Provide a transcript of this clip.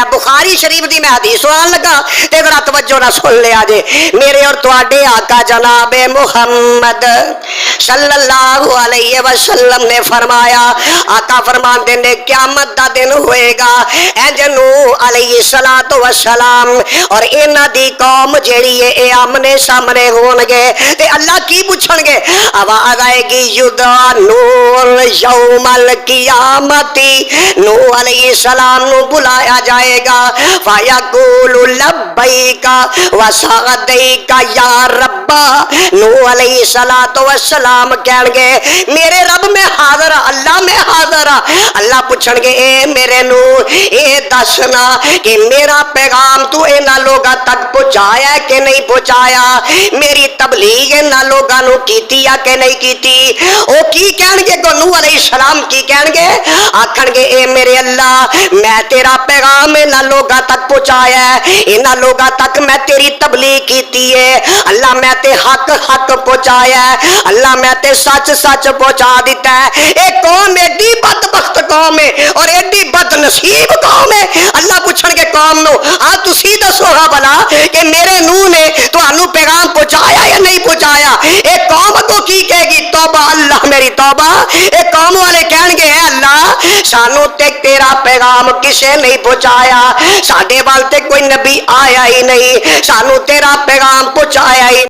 बुखारी शरीफ की मैं हदीस सुनान लगा ते जरा तवज्जो ना सुन लिया जे। मेरे और तुहाडे आका जनाबे मुहम्मद सल्लल्लाहु अलैहि वसल्लम ने फरमाया, आका फरमाते ने क़यामत दा दिन होएगा इंज नूह अलैहि सलातो वसलाम और इन्हां दी कौम जेड़ी है ए आमने सामने होणगे ते अल्लाह की पूछणगे, आवाज़ आएगी युदा नूर यौमल क़यामती। नूह अलैहि सलाम नु बुलाया जाए फ़यक़ूलु लब्बैका व सअदैका या रब्बा। नूह अलैहि सलातो वस्सलाम कहणगे मेरे रब मैं हाज़र हां, अल्लाह मैं हाज़र हां। अल्लाह पूछणगे ए मेरे नूह ए दसना कि मेरा पैगाम तू इन्हां लोगां तक पहुंचाया कि नहीं पहुंचाया, मेरी तबलीग इन्हां लोगां नूं कीती या कि नहीं कीती। ओ की कहणगे को नूह अलैहि सलाम की कहणगे, आखणगे ए मेरे अल्लाह मैं तेरा पैगाम इन्हां लोगां तक पहुंचाया है, इन्हां लोगां तक मैं तेरी तबलीग कीती है। अल्लाह मैं ते हक हक पहुंचाया है, अल्लाह मैं ते सच सच पहुंचा दिता है। एक कौम एडी बदबख्त कौम है और एडी बदनसीब कौम है। अल्लाह पूछणगे कौम नूं आ तुसी दसो हा भला कि मेरे नूह ने तुहानू पैगाम पहुंचाया या नहीं पहुंचाया। एक कौम को की कहेगी तौबा अल्लाह मेरी तौबा। एक कौम वाले कहणगे अल्लाह सानू ते तेरा पैगाम किसे नहीं पहुंचाया, साडे वाल ते कोई नबी आया ही नहीं, सानू तेरा पैगाम पहुंचाया ही